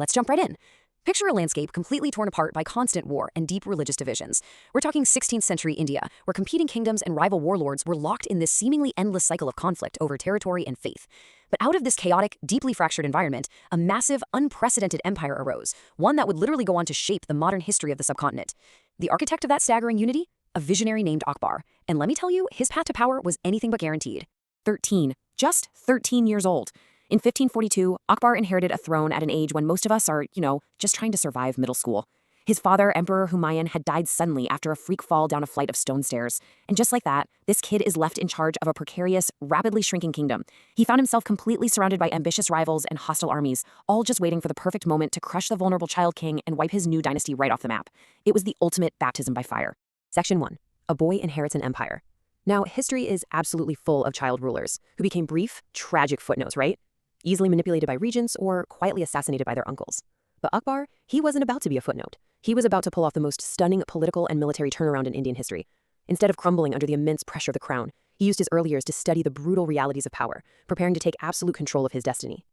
let's jump right in. Picture a landscape completely torn apart by constant war and deep religious divisions. We're talking 16th century India, where competing kingdoms and rival warlords were locked in this seemingly endless cycle of conflict over territory and faith. But out of this chaotic, deeply fractured environment, a massive, unprecedented empire arose, one that would literally go on to shape the modern history of the subcontinent. The architect of that staggering unity? A visionary named Akbar. And let me tell you, his path to power was anything but guaranteed. 13. Just 13 years old. In 1542, Akbar inherited a throne at an age when most of us are, just trying to survive middle school. His father, Emperor Humayun, had died suddenly after a freak fall down a flight of stone stairs. And just like that, this kid is left in charge of a precarious, rapidly shrinking kingdom. He found himself completely surrounded by ambitious rivals and hostile armies, all just waiting for the perfect moment to crush the vulnerable child king and wipe his new dynasty right off the map. It was the ultimate baptism by fire. Section 1. A boy inherits an empire. Now, history is absolutely full of child rulers who became brief, tragic footnotes, right? Easily manipulated by regents or quietly assassinated by their uncles. But Akbar, he wasn't about to be a footnote. He was about to pull off the most stunning political and military turnaround in Indian history. Instead of crumbling under the immense pressure of the crown, he used his early years to study the brutal realities of power, preparing to take absolute control of his destiny.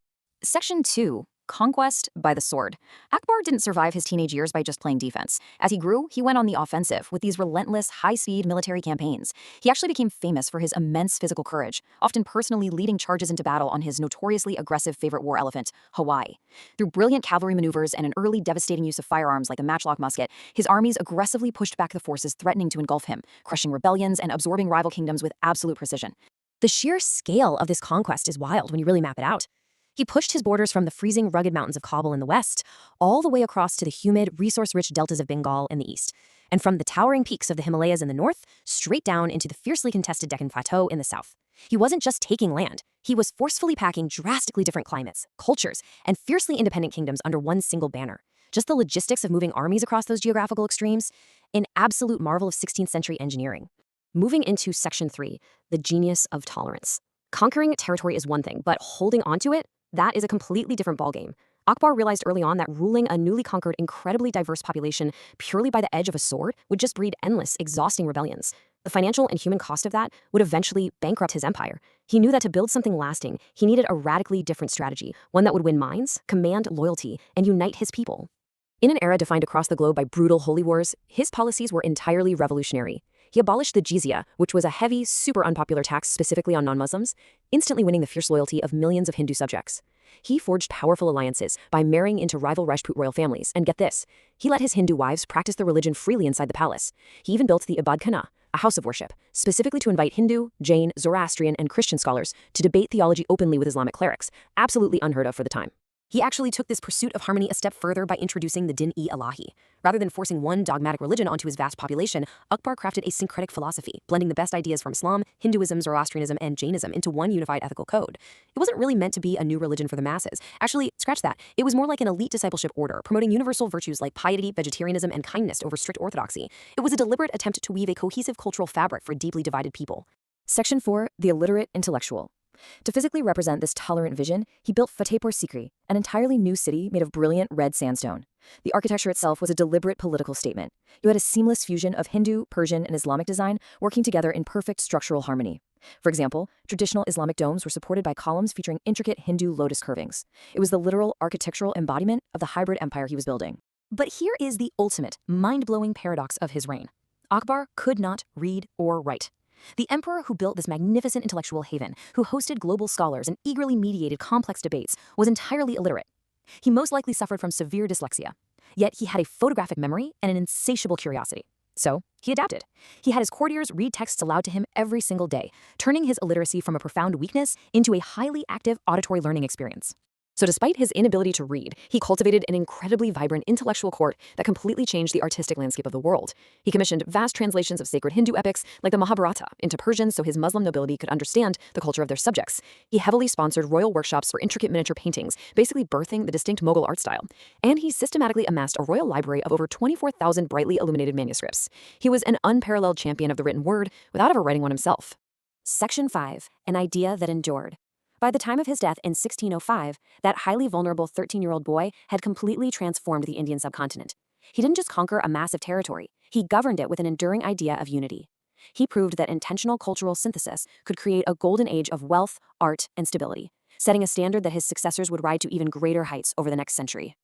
Section 2. Conquest by the sword. Akbar didn't survive his teenage years by just playing defense. As he grew, he went on the offensive with these relentless, high-speed military campaigns. He actually became famous for his immense physical courage, often personally leading charges into battle on his notoriously aggressive favorite war elephant, Hawaii. Through brilliant cavalry maneuvers and an early devastating use of firearms like the matchlock musket, his armies aggressively pushed back the forces threatening to engulf him, crushing rebellions and absorbing rival kingdoms with absolute precision. The sheer scale of this conquest is wild when you really map it out. He pushed his borders from the freezing, rugged mountains of Kabul in the west, all the way across to the humid, resource-rich deltas of Bengal in the east, and from the towering peaks of the Himalayas in the north, straight down into the fiercely contested Deccan Plateau in the south. He wasn't just taking land, he was forcefully packing drastically different climates, cultures, and fiercely independent kingdoms under one single banner. Just the logistics of moving armies across those geographical extremes, an absolute marvel of 16th century engineering. Moving into Section 3, the genius of tolerance. Conquering territory is one thing, but holding onto it, that is a completely different ballgame. Akbar realized early on that ruling a newly conquered, incredibly diverse population purely by the edge of a sword would just breed endless, exhausting rebellions. The financial and human cost of that would eventually bankrupt his empire. He knew that to build something lasting, he needed a radically different strategy, one that would win minds, command loyalty, and unite his people. In an era defined across the globe by brutal holy wars, his policies were entirely revolutionary. He abolished the jizya, which was a heavy, super unpopular tax specifically on non-Muslims, instantly winning the fierce loyalty of millions of Hindu subjects. He forged powerful alliances by marrying into rival Rajput royal families, and get this, he let his Hindu wives practice their religion freely inside the palace. He even built the Ibadkhana, a house of worship, specifically to invite Hindu, Jain, Zoroastrian, and Christian scholars to debate theology openly with Islamic clerics, absolutely unheard of for the time. He actually took this pursuit of harmony a step further by introducing the Din-e-Ilahi. Rather than forcing one dogmatic religion onto his vast population, Akbar crafted a syncretic philosophy, blending the best ideas from Islam, Hinduism, Zoroastrianism, and Jainism into one unified ethical code. It wasn't really meant to be a new religion for the masses. Actually, scratch that. It was more like an elite discipleship order, promoting universal virtues like piety, vegetarianism, and kindness over strict orthodoxy. It was a deliberate attempt to weave a cohesive cultural fabric for a deeply divided people. Section 4. The illiterate intellectual. To physically represent this tolerant vision, he built Fatehpur Sikri, an entirely new city made of brilliant red sandstone. The architecture itself was a deliberate political statement. You had a seamless fusion of Hindu, Persian, and Islamic design working together in perfect structural harmony. For example, traditional Islamic domes were supported by columns featuring intricate Hindu lotus curvings. It was the literal architectural embodiment of the hybrid empire he was building. But here is the ultimate, mind-blowing paradox of his reign. Akbar could not read or write. The emperor who built this magnificent intellectual haven, who hosted global scholars and eagerly mediated complex debates, was entirely illiterate. He most likely suffered from severe dyslexia. Yet he had a photographic memory and an insatiable curiosity. So he adapted. He had his courtiers read texts aloud to him every single day, turning his illiteracy from a profound weakness into a highly active auditory learning experience. So despite his inability to read, he cultivated an incredibly vibrant intellectual court that completely changed the artistic landscape of the world. He commissioned vast translations of sacred Hindu epics like the Mahabharata into Persian so his Muslim nobility could understand the culture of their subjects. He heavily sponsored royal workshops for intricate miniature paintings, basically birthing the distinct Mughal art style. And he systematically amassed a royal library of over 24,000 brightly illuminated manuscripts. He was an unparalleled champion of the written word without ever writing one himself. Section 5. An idea that endured. By the time of his death in 1605, that highly vulnerable 13-year-old boy had completely transformed the Indian subcontinent. He didn't just conquer a massive territory, he governed it with an enduring idea of unity. He proved that intentional cultural synthesis could create a golden age of wealth, art, and stability, setting a standard that his successors would ride to even greater heights over the next century.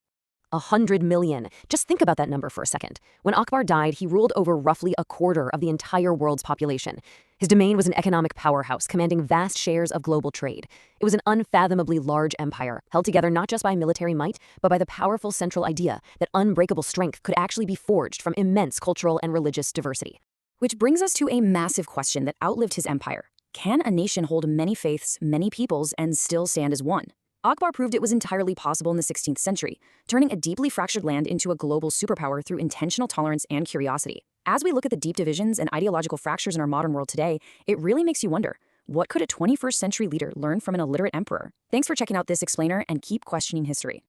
100 million. Just think about that number for a second. When Akbar died, he ruled over roughly a quarter of the entire world's population. His domain was an economic powerhouse, commanding vast shares of global trade. It was an unfathomably large empire, held together not just by military might, but by the powerful central idea that unbreakable strength could actually be forged from immense cultural and religious diversity. Which brings us to a massive question that outlived his empire. Can a nation hold many faiths, many peoples, and still stand as one? Akbar proved it was entirely possible in the 16th century, turning a deeply fractured land into a global superpower through intentional tolerance and curiosity. As we look at the deep divisions and ideological fractures in our modern world today, it really makes you wonder, what could a 21st century leader learn from an illiterate emperor? Thanks for checking out this explainer, and keep questioning history.